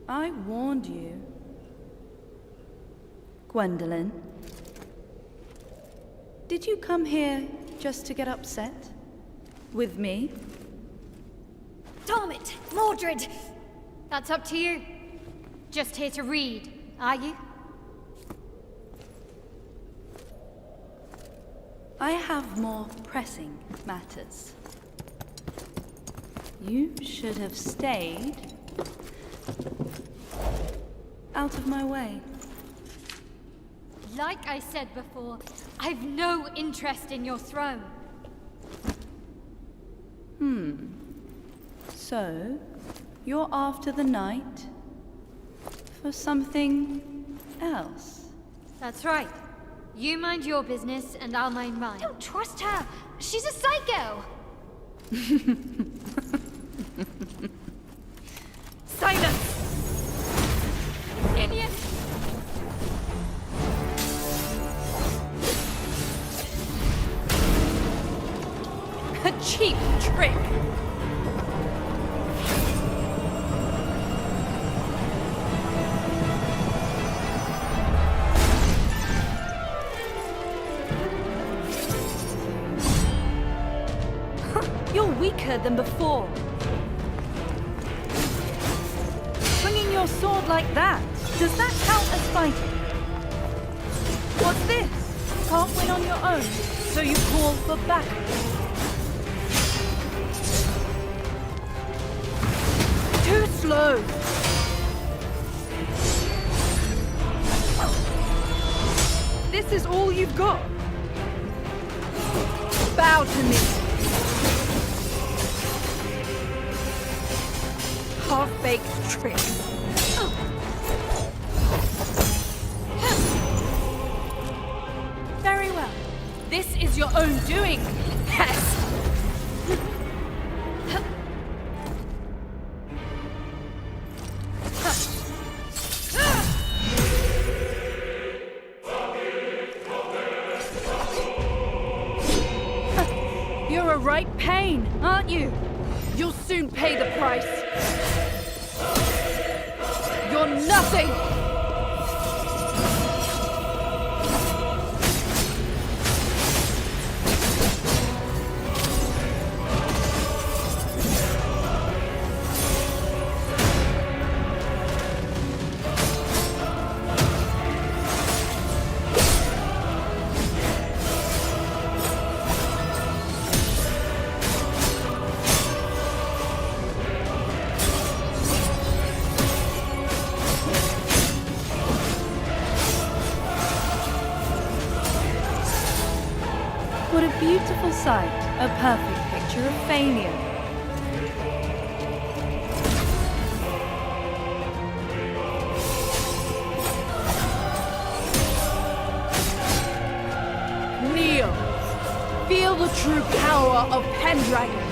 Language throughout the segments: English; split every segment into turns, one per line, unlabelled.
I warned you. Gwendolyn, did you come here just to get upset? With me?
Damn it, Mordred! That's up to you. Just here to read, are you?
I have more pressing matters. You should have stayed out of my way.
Like I said before, I've no interest in your throne.
So, you're after the night for something else?
That's right. You mind your business, and I'll mind mine. Don't trust her! She's a psycho! Silence! Idiot!
A cheap trick! You're weaker than before. Swinging your sword like that, does that count as fighting? What's this? Can't win on your own, so you call for backup. Too slow. This is all you've got. Bow to me. Half-baked trick. Very well. This is your own doing, pest. You're a right pain, aren't you? You'll soon pay the price. You're nothing! What a beautiful sight, a perfect picture of failure. Kneel! Feel the true power of Pendragon.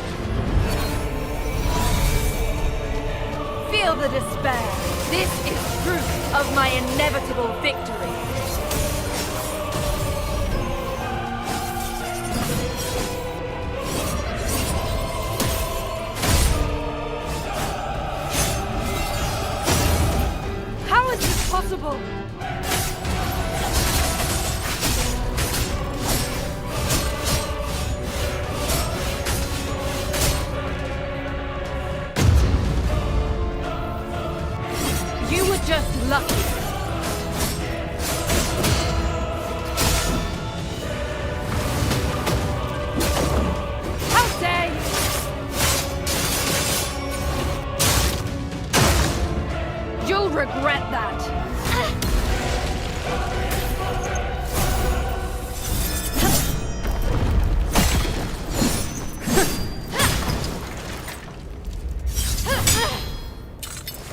Feel the despair. This is proof of my inevitable victory. Possible. You were just lucky. How dare you? You'll regret that.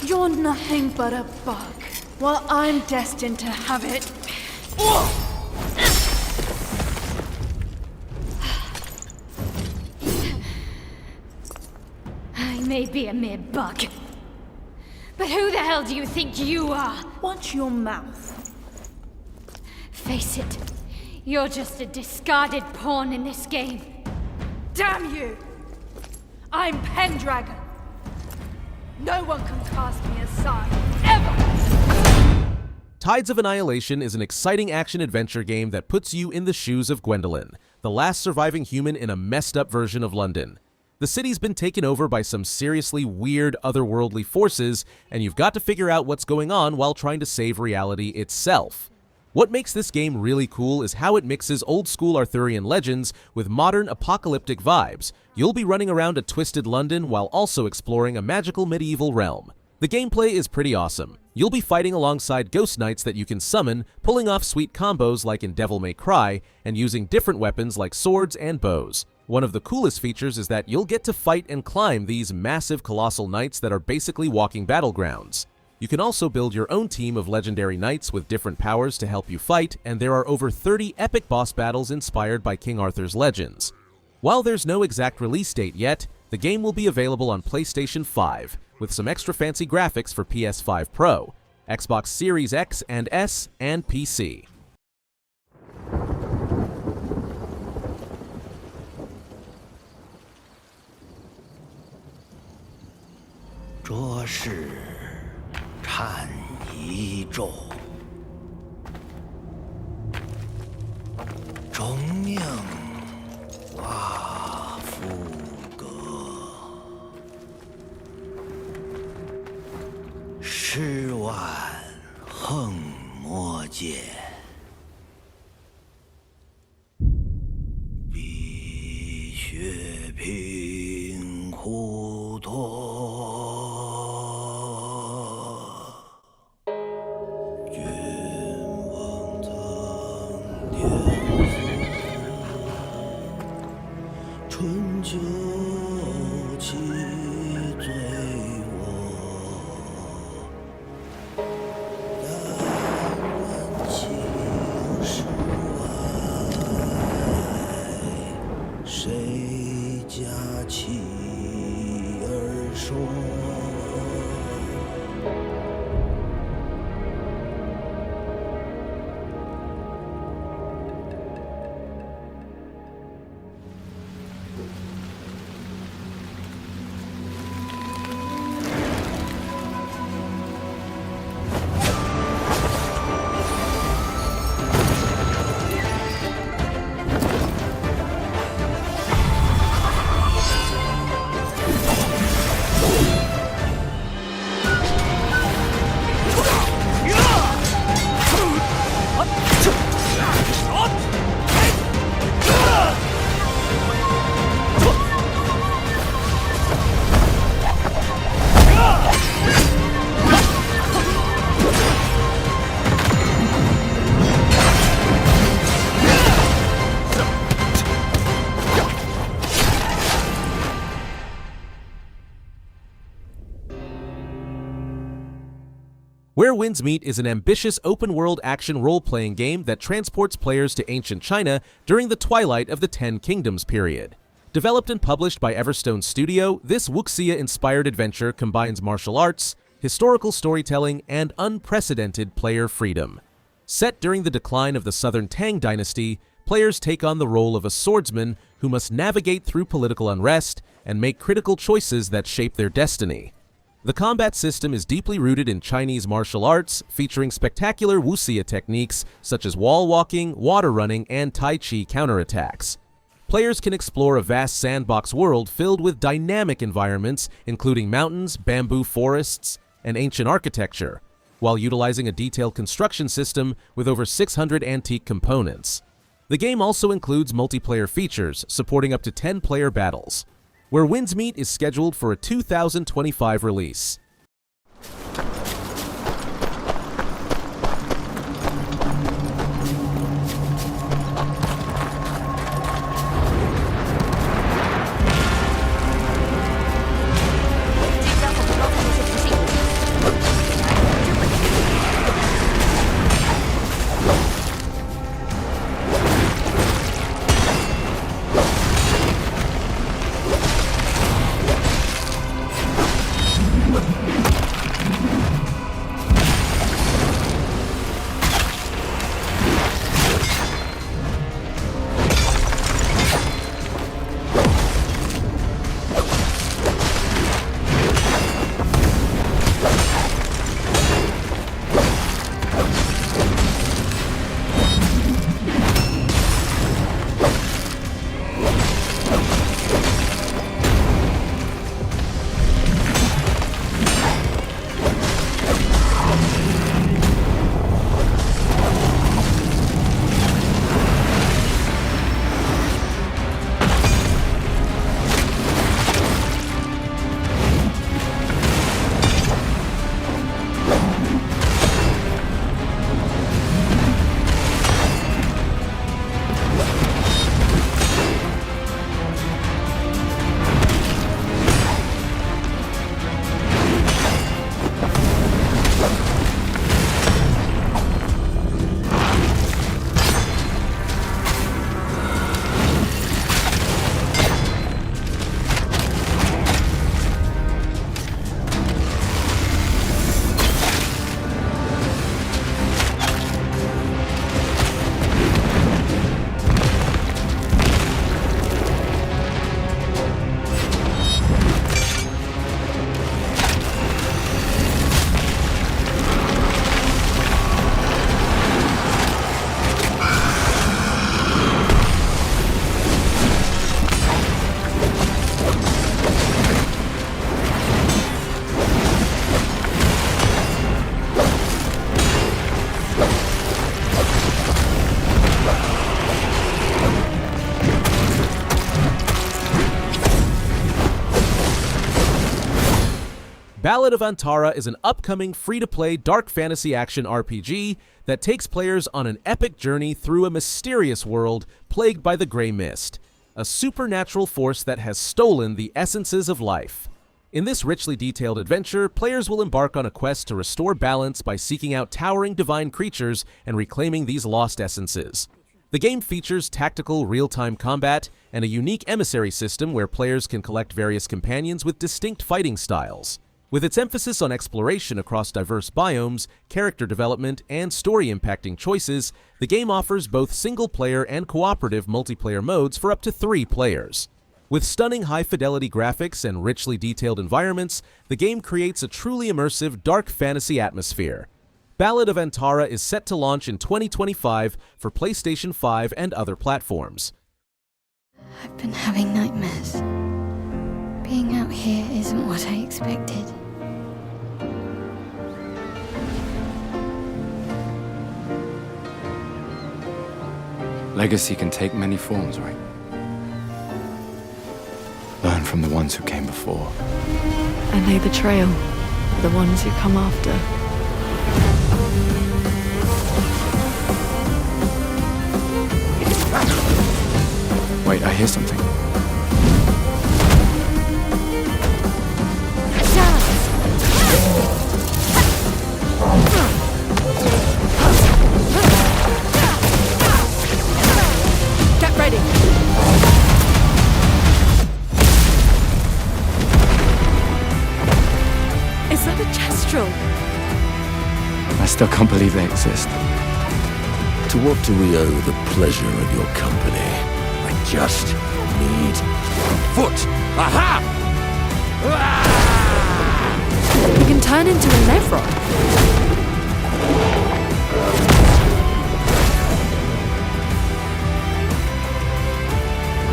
You're nothing but a bug, while I'm destined to have it.
I may be a mere bug, but who the hell do you think you are?
Watch your mouth.
Face it, you're just a discarded pawn in this game.
Damn you! I'm Pendragon. No one can cast me aside, ever!
Tides of Annihilation is an exciting action-adventure game that puts you in the shoes of Gwendolyn, the last surviving human in a messed-up version of London. The city's been taken over by some seriously weird, otherworldly forces, and you've got to figure out what's going on while trying to save reality itself. What makes this game really cool is how it mixes old-school Arthurian legends with modern apocalyptic vibes. You'll be running around a twisted London while also exploring a magical medieval realm. The gameplay is pretty awesome. You'll be fighting alongside ghost knights that you can summon, pulling off sweet combos like in Devil May Cry, and using different weapons like swords and bows. One of the coolest features is that you'll get to fight and climb these massive colossal knights that are basically walking battlegrounds. You can also build your own team of legendary knights with different powers to help you fight, and there are over 30 epic boss battles inspired by King Arthur's legends. While there's no exact release date yet, the game will be available on PlayStation 5, with some extra fancy graphics for PS5 Pro, Xbox Series X and S, and PC.
着是颤一咒，中命瓦夫格，十万横魔剑，碧血平湖托。 春秋气醉我，但闻情世外，谁家妻儿说？
Where Winds Meet is an ambitious open-world action role-playing game that transports players to ancient China during the twilight of the Ten Kingdoms period. Developed and published by Everstone Studio, this wuxia-inspired adventure combines martial arts, historical storytelling, and unprecedented player freedom. Set during the decline of the Southern Tang dynasty, players take on the role of a swordsman who must navigate through political unrest and make critical choices that shape their destiny. The combat system is deeply rooted in Chinese martial arts, featuring spectacular wuxia techniques such as wall walking, water running, and Tai Chi counterattacks. Players can explore a vast sandbox world filled with dynamic environments, including mountains, bamboo forests, and ancient architecture, while utilizing a detailed construction system with over 600 antique components. The game also includes multiplayer features, supporting up to 10-player battles. Where Winds Meet is scheduled for a 2025 release. Ballad of Antara is an upcoming free-to-play dark fantasy action RPG that takes players on an epic journey through a mysterious world plagued by the Grey Mist, a supernatural force that has stolen the essences of life. In this richly detailed adventure, players will embark on a quest to restore balance by seeking out towering divine creatures and reclaiming these lost essences. The game features tactical real-time combat and a unique emissary system where players can collect various companions with distinct fighting styles. With its emphasis on exploration across diverse biomes, character development, and story-impacting choices, the game offers both single-player and cooperative multiplayer modes for up to 3 players. With stunning high-fidelity graphics and richly detailed environments, the game creates a truly immersive dark fantasy atmosphere. Ballad of Antara is set to launch in 2025 for PlayStation 5 and other platforms.
I've been having nightmares. Being out here isn't what I expected.
Legacy can take many forms, right? Learn from the ones who came before.
And lay the trail for the ones who come after.
Wait, I hear something.
Get ready! Is that a Chestrel?
I still can't believe they exist.
To what do we owe the pleasure of your company? I just need a foot. Aha!
You can turn into a Levron.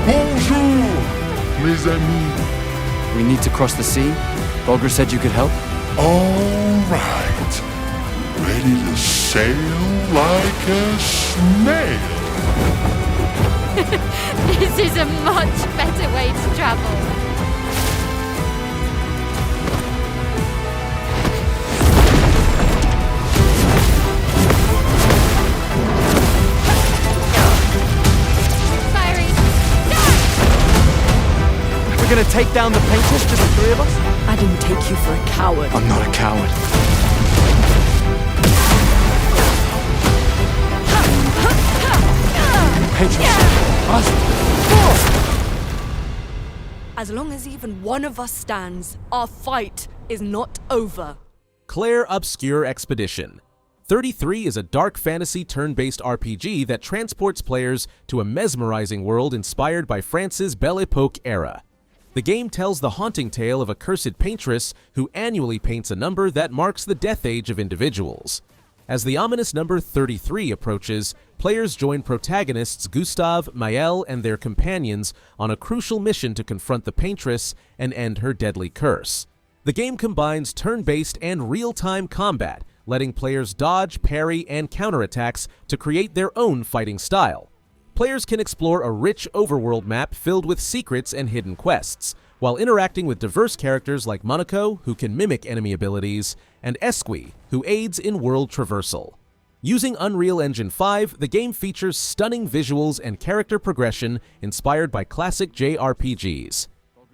Bonjour, mes amis.
We need to cross the sea? Bulger said you could help?
All right. Ready to sail like a snail.
This is a much better way to travel. Firing!
We're gonna take down the painters, just the 3 of us?
I didn't take you for a coward.
I'm not a coward. Painters! Us!
As long as even one of us stands, our fight is not over.
Clair Obscur Expedition. 33 is a dark fantasy turn-based RPG that transports players to a mesmerizing world inspired by France's Belle Epoque era. The game tells the haunting tale of a cursed paintress who annually paints a number that marks the death age of individuals. As the ominous number 33 approaches, players join protagonists Gustave, Maëlle, and their companions on a crucial mission to confront the paintress and end her deadly curse. The game combines turn-based and real-time combat, letting players dodge, parry, and counterattacks to create their own fighting style. Players can explore a rich overworld map filled with secrets and hidden quests, while interacting with diverse characters like Monaco, who can mimic enemy abilities, and Esqui, who aids in world traversal. Using Unreal Engine 5, the game features stunning visuals and character progression inspired by classic JRPGs.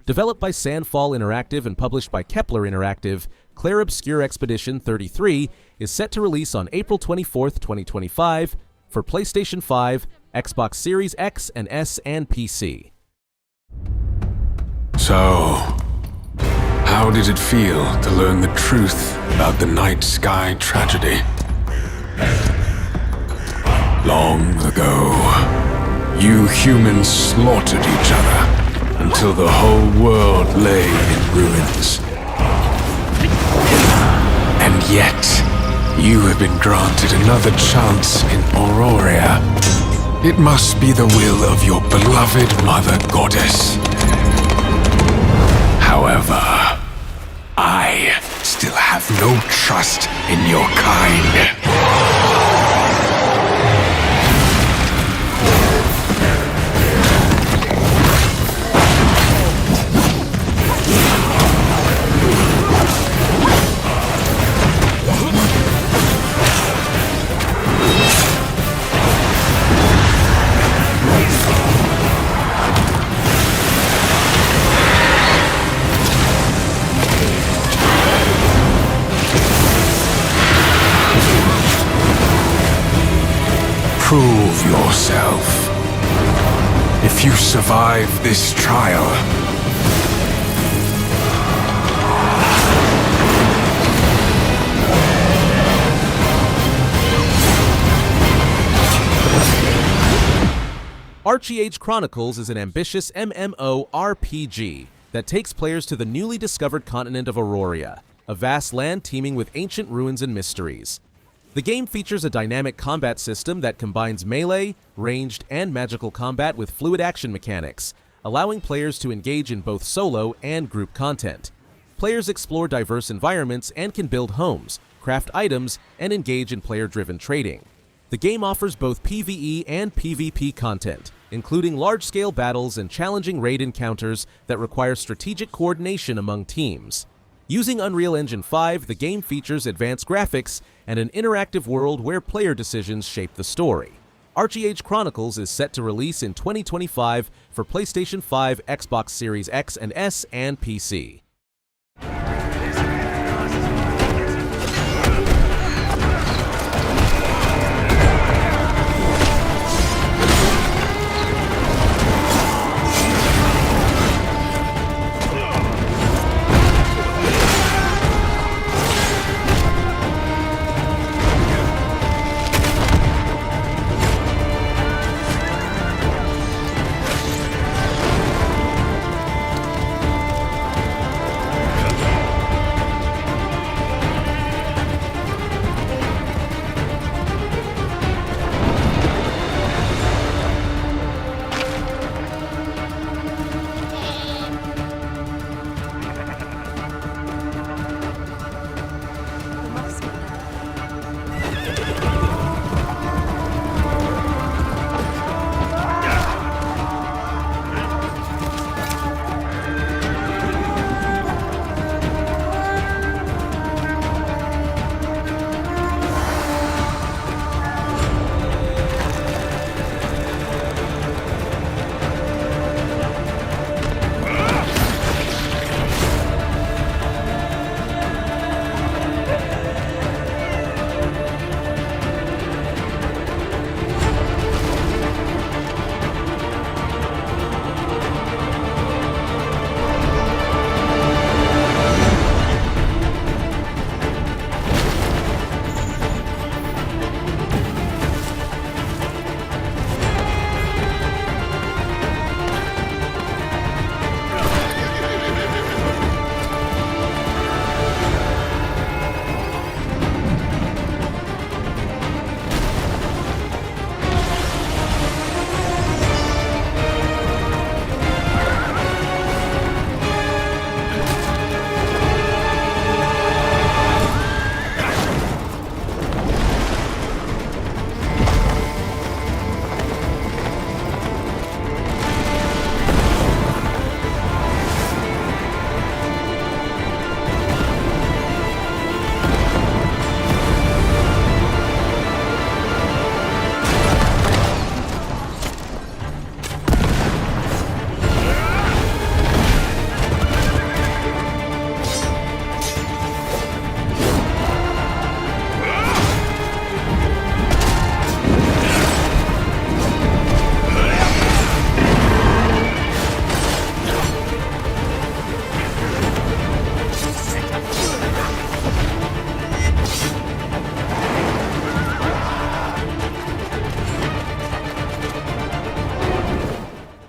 Developed by Sandfall Interactive and published by Kepler Interactive, Clair Obscur Expedition 33 is set to release on April 24, 2025, for PlayStation 5, Xbox Series X and S, and PC.
So, how did it feel to learn the truth about the night sky tragedy? Long ago, you humans slaughtered each other until the whole world lay in ruins. And yet, you have been granted another chance in Auroria. It must be the will of your beloved Mother Goddess. However, I still have no trust in your kind. prove yourself. If you survive this trial,
ArcheAge Chronicles is an ambitious MMORPG that takes players to the newly discovered continent of Auroria, a vast land teeming with ancient ruins and mysteries. The game features a dynamic combat system that combines melee, ranged, and magical combat with fluid action mechanics, allowing players to engage in both solo and group content. Players explore diverse environments and can build homes, craft items, and engage in player-driven trading. The game offers both PvE and PvP content, including large-scale battles and challenging raid encounters that require strategic coordination among teams. Using Unreal Engine 5, the game features advanced graphics and an interactive world where player decisions shape the story. ArcheAge Chronicles is set to release in 2025 for PlayStation 5, Xbox Series X and S, and PC.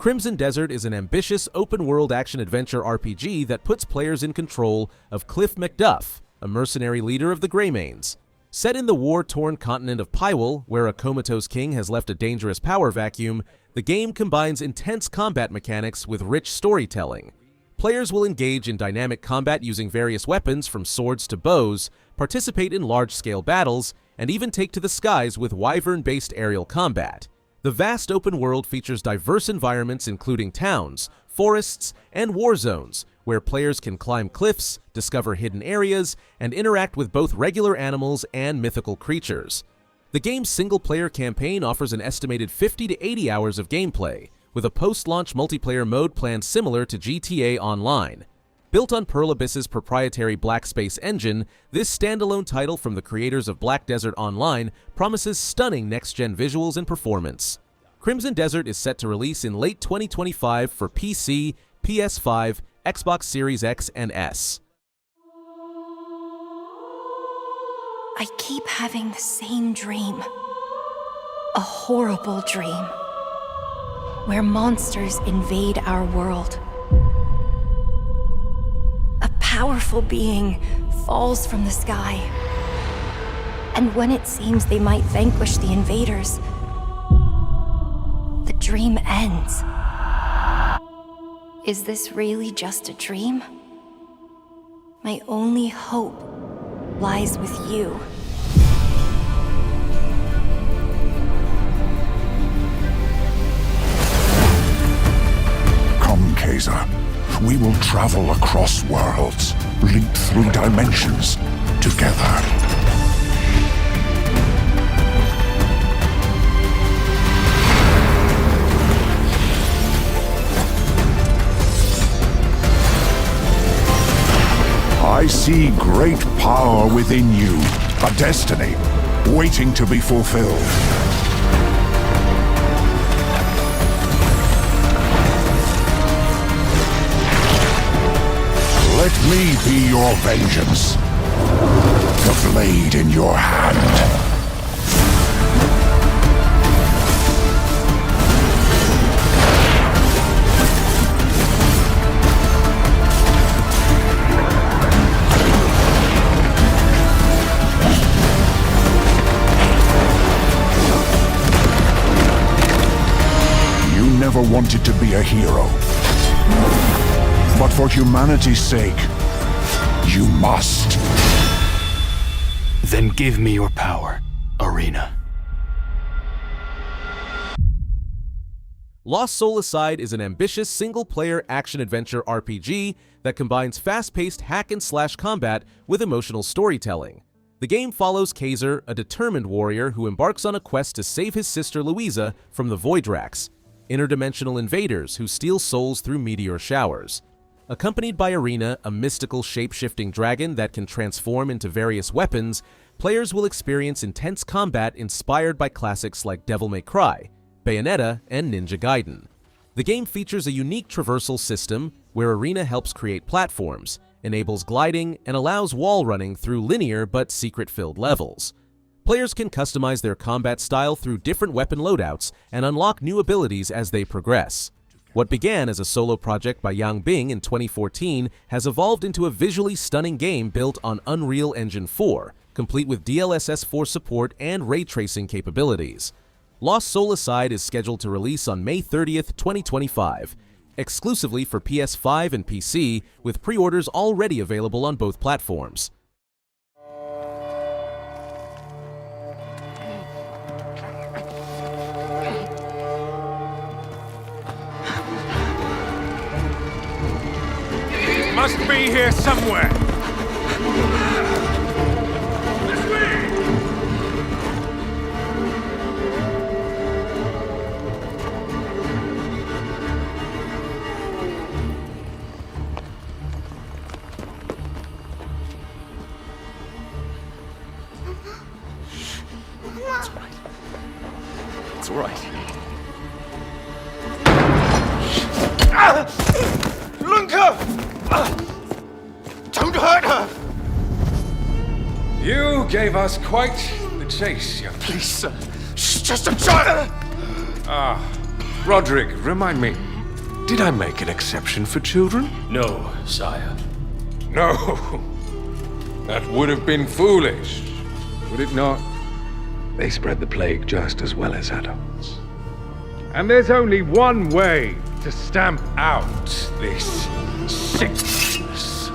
Crimson Desert is an ambitious open-world action-adventure RPG that puts players in control of Cliff MacDuff, a mercenary leader of the Greymanes. Set in the war-torn continent of Pywel, where a comatose king has left a dangerous power vacuum, the game combines intense combat mechanics with rich storytelling. Players will engage in dynamic combat using various weapons from swords to bows, participate in large-scale battles, and even take to the skies with wyvern-based aerial combat. The vast open world features diverse environments including towns, forests, and war zones, where players can climb cliffs, discover hidden areas, and interact with both regular animals and mythical creatures. The game's single-player campaign offers an estimated 50 to 80 hours of gameplay, with a post-launch multiplayer mode planned similar to GTA Online. Built on Pearl Abyss's proprietary Black Space engine, this standalone title from the creators of Black Desert Online promises stunning next-gen visuals and performance. Crimson Desert is set to release in late 2025 for PC, PS5, Xbox Series X and S.
I keep having the same dream. A horrible dream. Where monsters invade our world. A powerful being falls from the sky. And when it seems they might vanquish the invaders, the dream ends. Is this really just a dream? My only hope lies with you.
Come, Kaiser. We will travel across worlds, leap through dimensions, together. I see great power within you, a destiny waiting to be fulfilled. Let me be your vengeance, the blade in your hand. Never wanted to be a hero. But for humanity's sake, you must.
Then give me your power, Arena.
Lost Soul Aside is an ambitious single-player action-adventure RPG that combines fast-paced hack-and-slash combat with emotional storytelling. The game follows Kaiser, a determined warrior who embarks on a quest to save his sister Louisa from the Voidrax, interdimensional invaders who steal souls through meteor showers. Accompanied by Arena, a mystical shape-shifting dragon that can transform into various weapons, players will experience intense combat inspired by classics like Devil May Cry, Bayonetta, and Ninja Gaiden. The game features a unique traversal system where Arena helps create platforms, enables gliding, and allows wall running through linear but secret-filled levels. Players can customize their combat style through different weapon loadouts and unlock new abilities as they progress. What began as a solo project by Yang Bing in 2014 has evolved into a visually stunning game built on Unreal Engine 4, complete with DLSS 4 support and ray tracing capabilities. Lost Soul Aside is scheduled to release on May 30th, 2025, exclusively for PS5 and PC, with pre-orders already available on both platforms.
Must be here somewhere. This way!
It's all right.
Lunka! Don't hurt her! You gave us quite the chase, young man.
Please, sir.
She's just a child! Roderick, remind me, did I make an exception for children?
No, sire.
No. That would have been foolish, would it not? They spread the plague just as well as adults. And there's only one way to stamp out this sickness.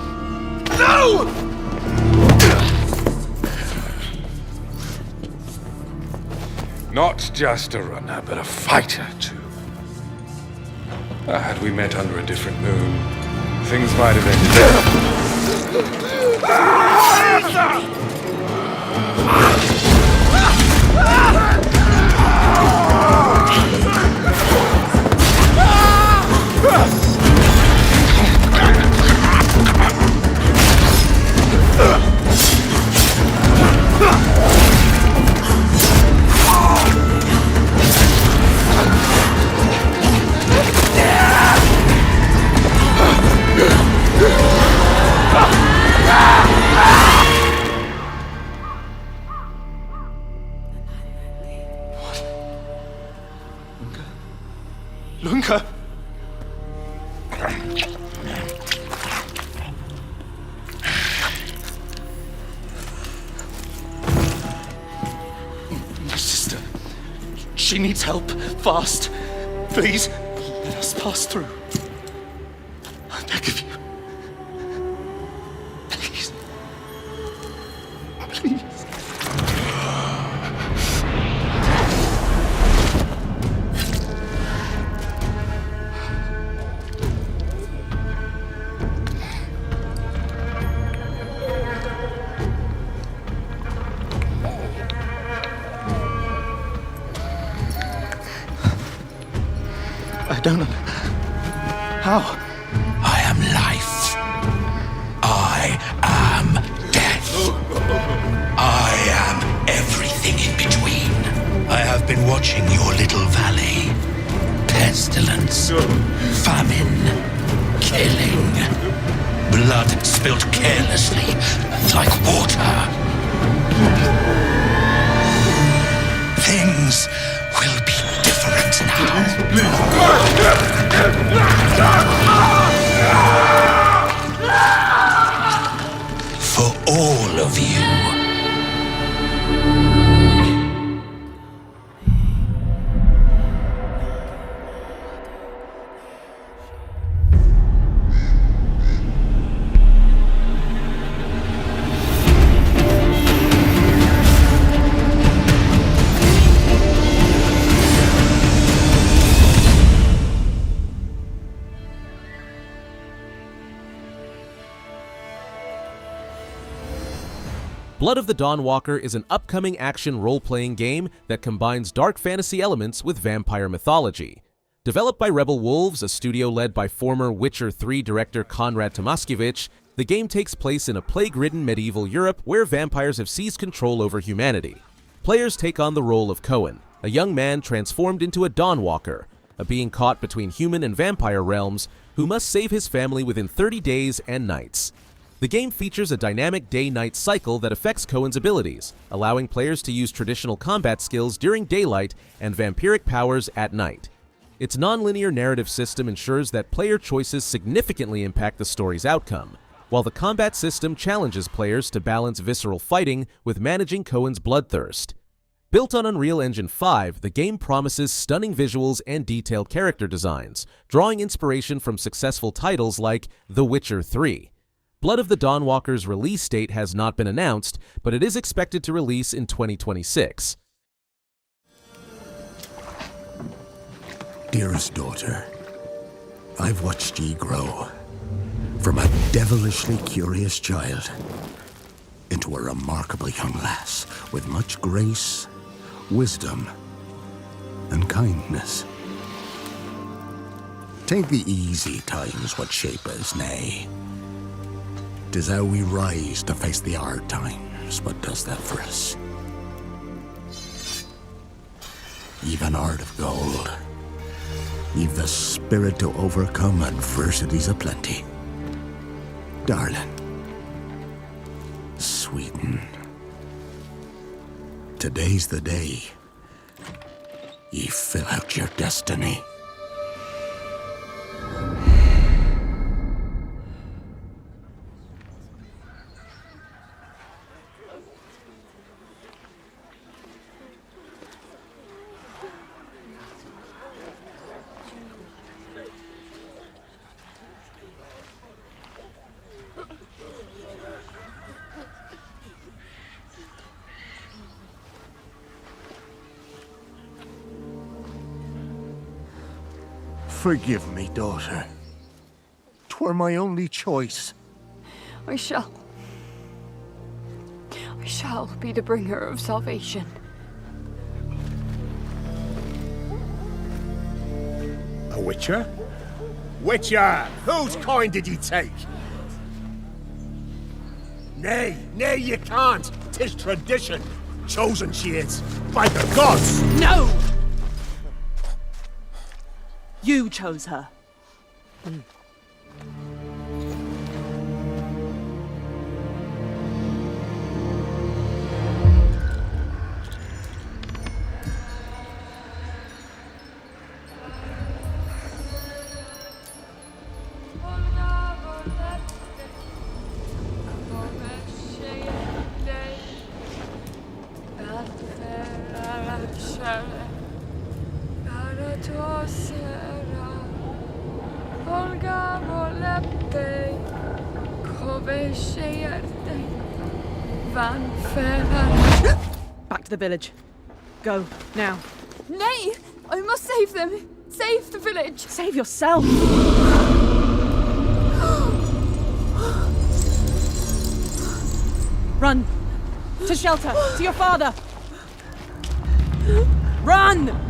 No! Not just a runner, but a fighter, too. Had we met under a different moon, things might have ended
Lunka! My sister. She needs help. Fast. Please, let us pass through. I beg of you. Please. Please. I don't know. How?
I am life. I am death. I am everything in between. I have been watching your little valley. Pestilence, famine, killing, blood spilt carelessly like water. Things will be different now. For all of you.
Blood of the Dawnwalker is an upcoming action role-playing game that combines dark fantasy elements with vampire mythology. Developed by Rebel Wolves, a studio led by former Witcher 3 director Konrad Tomaskiewicz, the game takes place in a plague-ridden medieval Europe where vampires have seized control over humanity. Players take on the role of Cohen, a young man transformed into a Dawnwalker, a being caught between human and vampire realms who must save his family within 30 days and nights. The game features a dynamic day-night cycle that affects Cohen's abilities, allowing players to use traditional combat skills during daylight and vampiric powers at night. Its non-linear narrative system ensures that player choices significantly impact the story's outcome, while the combat system challenges players to balance visceral fighting with managing Cohen's bloodthirst. Built on Unreal Engine 5, the game promises stunning visuals and detailed character designs, drawing inspiration from successful titles like The Witcher 3. Blood of the Dawnwalker's release date has not been announced, but it is expected to release in 2026.
Dearest daughter, I've watched ye grow from a devilishly curious child into a remarkable young lass with much grace, wisdom, and kindness. Take the easy times what shape us, nay. 'Tis how we rise to face the hard times what does that for us. You've an heart of gold. You've the spirit to overcome adversities aplenty. Darling, sweeten. Today's the day ye fill out your destiny. Forgive me, daughter. 'Twere my only choice.
I shall be the bringer of salvation.
A witcher? Witcher! Whose coin did ye take? Nay, you can't. 'Tis tradition. Chosen she is, by the gods!
No! You chose her. Back to the village. Go, now.
Nay! I must save them! Save the village!
Save yourself! Run! To shelter! To your father! Run!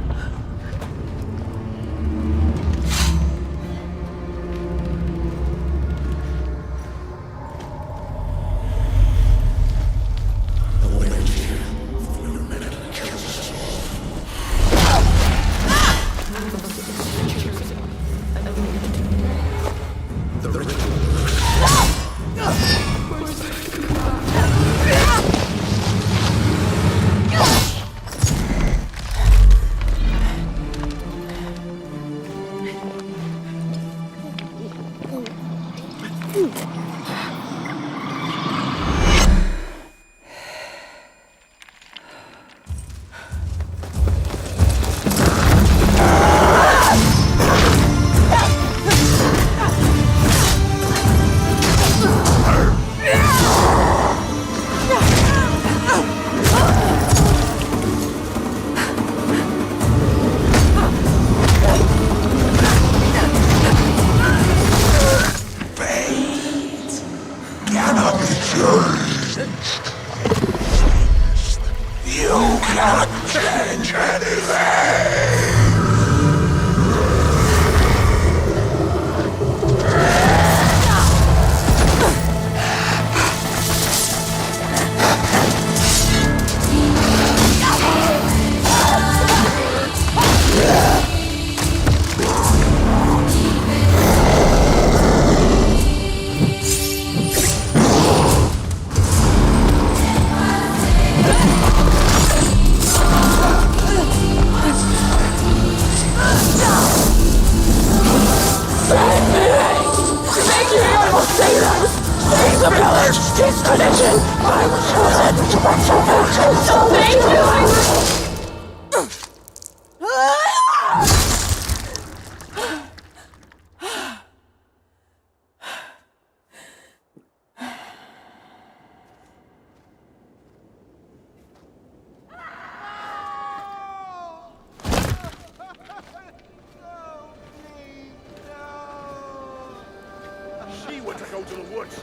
She went to go to the woods.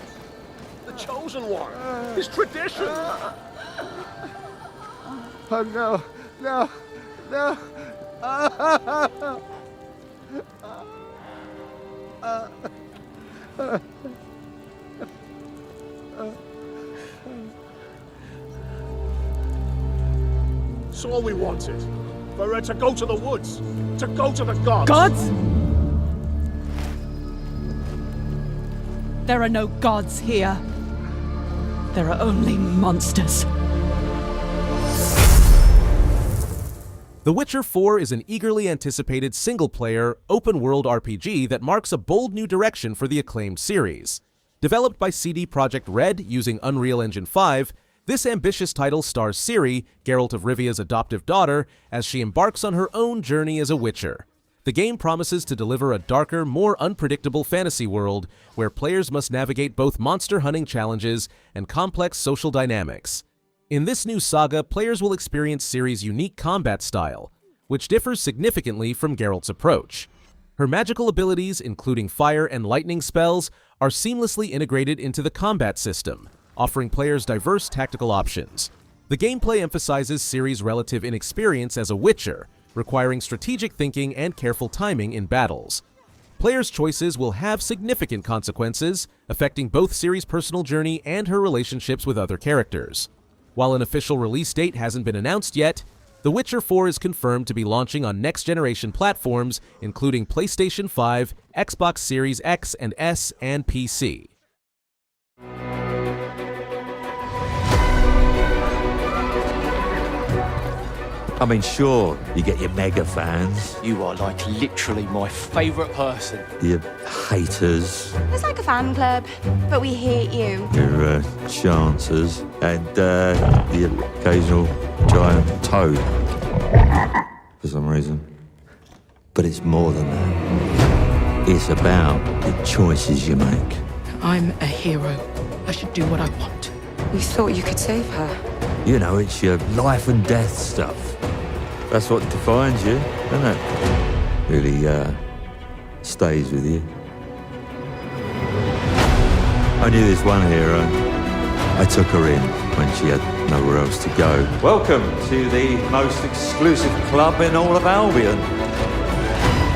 The chosen one. His tradition.
Oh no, no, no.
It's all we wanted. For her to go to the woods. To go to the gods.
Gods? There are no gods here. There are only monsters.
The Witcher 4 is an eagerly anticipated single-player, open-world RPG that marks a bold new direction for the acclaimed series. Developed by CD Projekt Red using Unreal Engine 5, this ambitious title stars Ciri, Geralt of Rivia's adoptive daughter, as she embarks on her own journey as a Witcher. The game promises to deliver a darker, more unpredictable fantasy world where players must navigate both monster hunting challenges and complex social dynamics. In this new saga, players will experience Ciri's unique combat style, which differs significantly from Geralt's approach. Her magical abilities, including fire and lightning spells, are seamlessly integrated into the combat system, offering players diverse tactical options. The gameplay emphasizes Ciri's relative inexperience as a Witcher, requiring strategic thinking and careful timing in battles. Players' choices will have significant consequences, affecting both Ciri's personal journey and her relationships with other characters. While an official release date hasn't been announced yet, The Witcher 4 is confirmed to be launching on next-generation platforms, including PlayStation 5, Xbox Series X and S, and PC.
I mean, sure, you get your mega fans,
You are like literally my favourite person.
your haters,
It's like a fan club, but we hate you.
your chancers, and the occasional giant toad, for some reason. But it's more than that. It's about the choices you make.
I'm a hero. I should do what I want.
You thought you could save her?
You know, it's your life and death stuff. That's what defines you, doesn't it? Really, stays with you. I knew this one hero. I took her in when she had nowhere else to go. Welcome to the most exclusive club in all of Albion.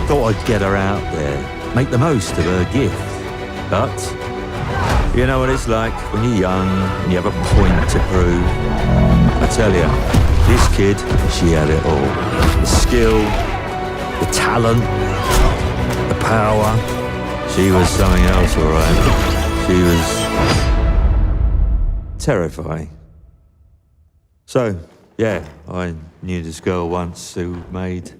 Thought I'd get her out there, make the most of her gift. But you know what it's like when you're young and you have a point to prove. I tell you, this kid, she had it all. The skill, the talent, the power. She was something else, all right. She was terrifying. So, yeah, I knew this girl once who made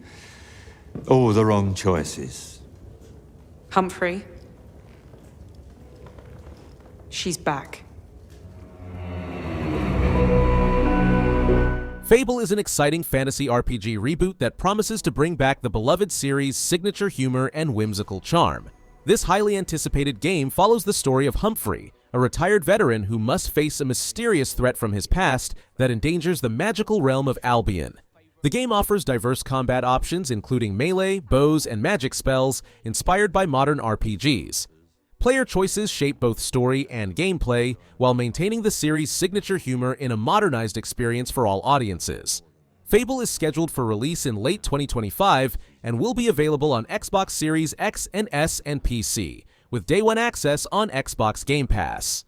all the wrong choices.
Humphrey. She's back.
Fable is an exciting fantasy RPG reboot that promises to bring back the beloved series' signature humor and whimsical charm. This highly anticipated game follows the story of Humphrey, a retired veteran who must face a mysterious threat from his past that endangers the magical realm of Albion. The game offers diverse combat options including melee, bows, and magic spells inspired by modern RPGs. Player choices shape both story and gameplay, while maintaining the series' signature humor in a modernized experience for all audiences. Fable is scheduled for release in late 2025 and will be available on Xbox Series X and S and PC, with Day 1 access on Xbox Game Pass.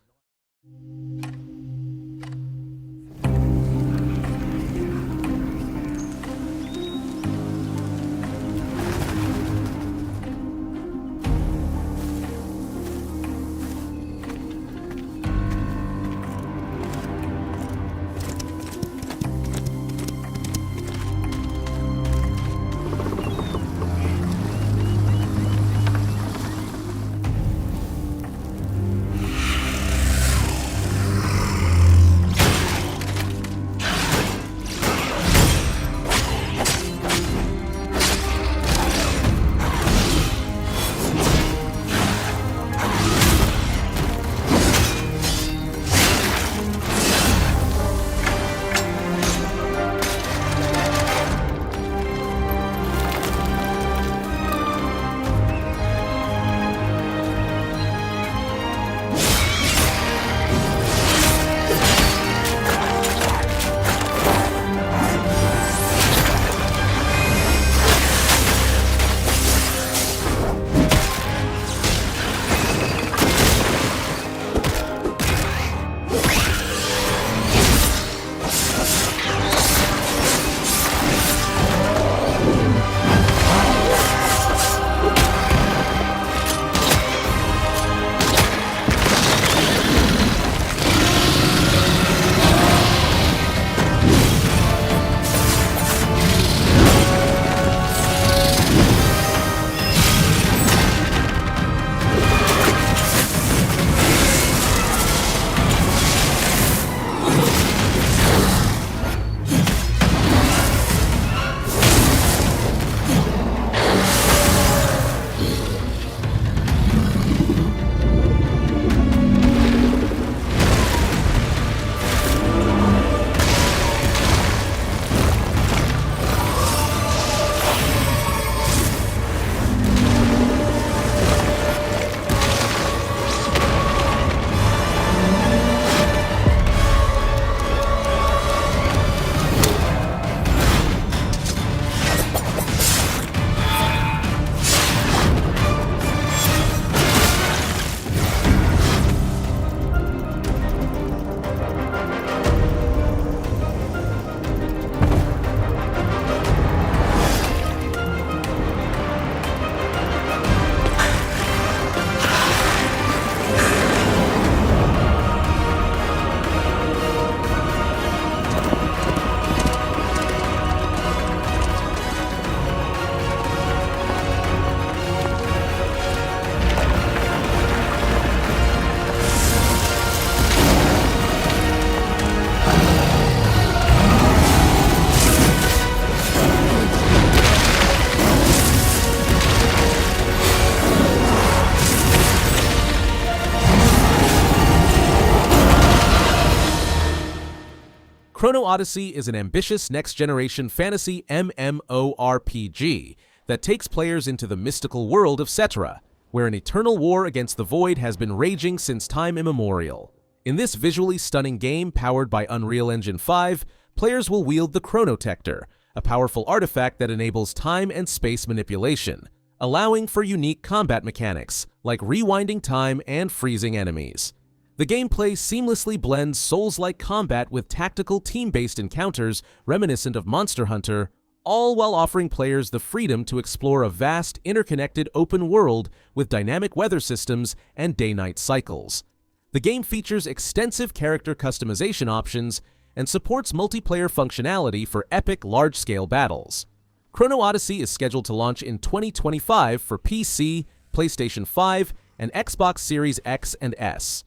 Chrono Odyssey is an ambitious next-generation fantasy MMORPG that takes players into the mystical world of Cetera, where an eternal war against the Void has been raging since time immemorial. In this visually stunning game powered by Unreal Engine 5, players will wield the Chronotector, a powerful artifact that enables time and space manipulation, allowing for unique combat mechanics like rewinding time and freezing enemies. The gameplay seamlessly blends Souls-like combat with tactical team-based encounters reminiscent of Monster Hunter, all while offering players the freedom to explore a vast, interconnected open world with dynamic weather systems and day-night cycles. The game features extensive character customization options and supports multiplayer functionality for epic large-scale battles. Chrono Odyssey is scheduled to launch in 2025 for PC, PlayStation 5, and Xbox Series X and S.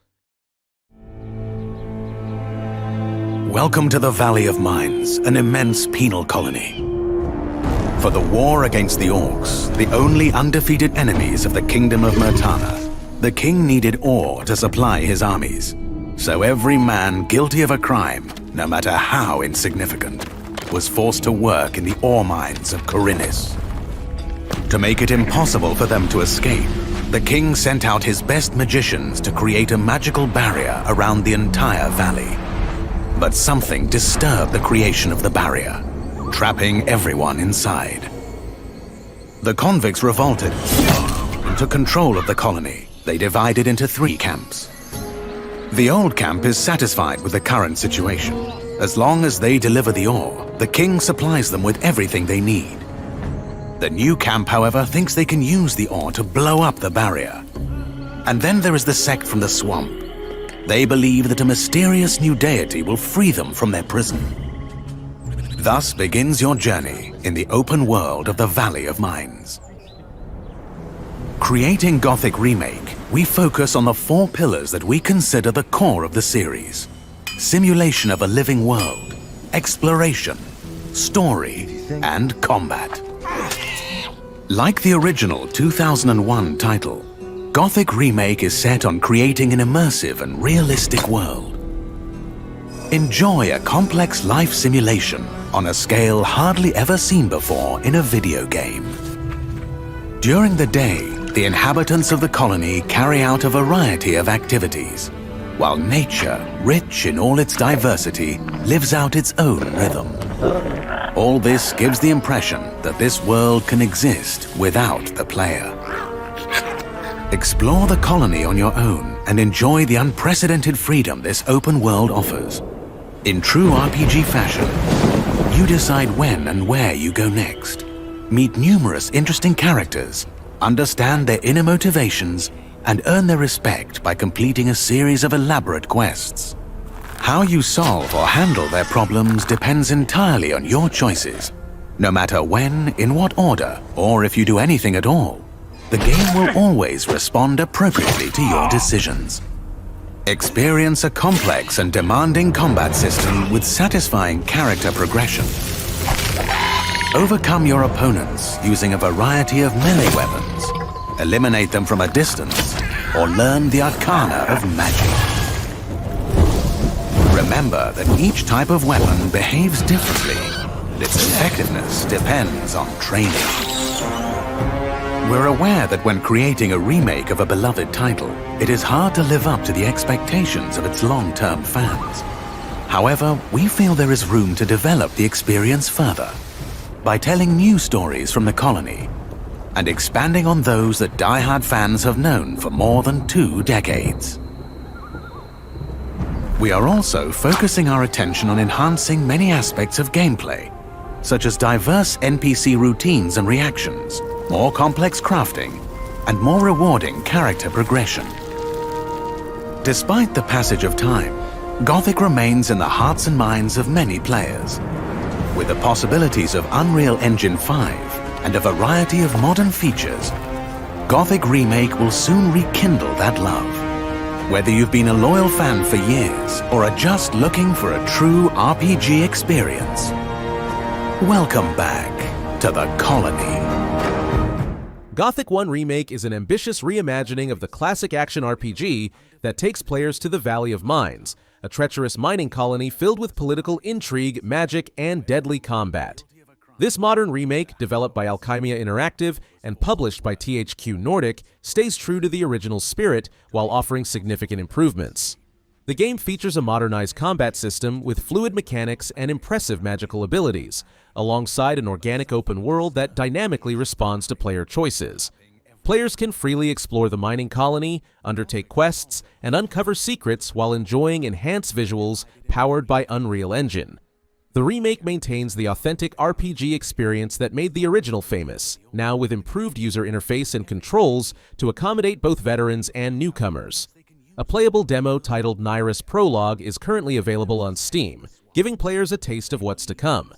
Welcome to the Valley of Mines, an immense penal colony. For the war against the Orcs, the only undefeated enemies of the Kingdom of Murtana, the king needed ore to supply his armies. So every man guilty of a crime, no matter how insignificant, was forced to work in the ore mines of Khorinis. To make it impossible for them to escape, the king sent out his best magicians to create a magical barrier around the entire valley. But something disturbed the creation of the barrier, trapping everyone inside. The convicts revolted and took control of the colony. They divided into 3 camps. The old camp is satisfied with the current situation. As long as they deliver the ore, the king supplies them with everything they need. The new camp, however, thinks they can use the ore to blow up the barrier. And then there is the sect from the swamp. They believe that a mysterious new deity will free them from their prison. Thus begins your journey in the open world of the Valley of Mines. Creating Gothic Remake, we focus on the 4 pillars that we consider the core of the series: simulation of a living world, exploration, story, and combat. Like the original 2001 title, Gothic Remake is set on creating an immersive and realistic world. Enjoy a complex life simulation on a scale hardly ever seen before in a video game. During the day, the inhabitants of the colony carry out a variety of activities, while nature, rich in all its diversity, lives out its own rhythm. All this gives the impression that this world can exist without the player. Explore the colony on your own and enjoy the unprecedented freedom this open world offers. In true RPG fashion, you decide when and where you go next. Meet numerous interesting characters, understand their inner motivations, and earn their respect by completing a series of elaborate quests. How you solve or handle their problems depends entirely on your choices. No matter when, in what order, or if you do anything at all, the game will always respond appropriately to your decisions. Experience a complex and demanding combat system with satisfying character progression. Overcome your opponents using a variety of melee weapons, eliminate them from a distance, or learn the arcana of magic. Remember that each type of weapon behaves differently, and its effectiveness depends on training. We're aware that when creating a remake of a beloved title, it is hard to live up to the expectations of its long-term fans. However, we feel there is room to develop the experience further by telling new stories from the colony and expanding on those that die-hard fans have known for more than 2 decades. We are also focusing our attention on enhancing many aspects of gameplay, such as diverse NPC routines and reactions, more complex crafting, and more rewarding character progression. Despite the passage of time, Gothic remains in the hearts and minds of many players. With the possibilities of Unreal Engine 5 and a variety of modern features, Gothic Remake will soon rekindle that love. Whether you've been a loyal fan for years or are just looking for a true RPG experience, welcome back to the Colony.
Gothic 1 Remake is an ambitious reimagining of the classic action RPG that takes players to the Valley of Mines, a treacherous mining colony filled with political intrigue, magic, and deadly combat. This modern remake, developed by Alchemia Interactive and published by THQ Nordic, stays true to the original spirit while offering significant improvements. The game features a modernized combat system with fluid mechanics and impressive magical abilities, alongside an organic open world that dynamically responds to player choices. Players can freely explore the mining colony, undertake quests, and uncover secrets while enjoying enhanced visuals powered by Unreal Engine. The remake maintains the authentic RPG experience that made the original famous, now with improved user interface and controls to accommodate both veterans and newcomers. A playable demo titled Nyrus Prologue is currently available on Steam, giving players a taste of what's to come.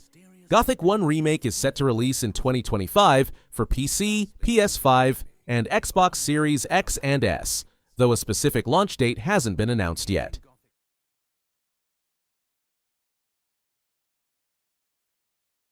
Gothic 1 Remake is set to release in 2025 for PC, PS5, and Xbox Series X and S, though a specific launch date hasn't been announced yet.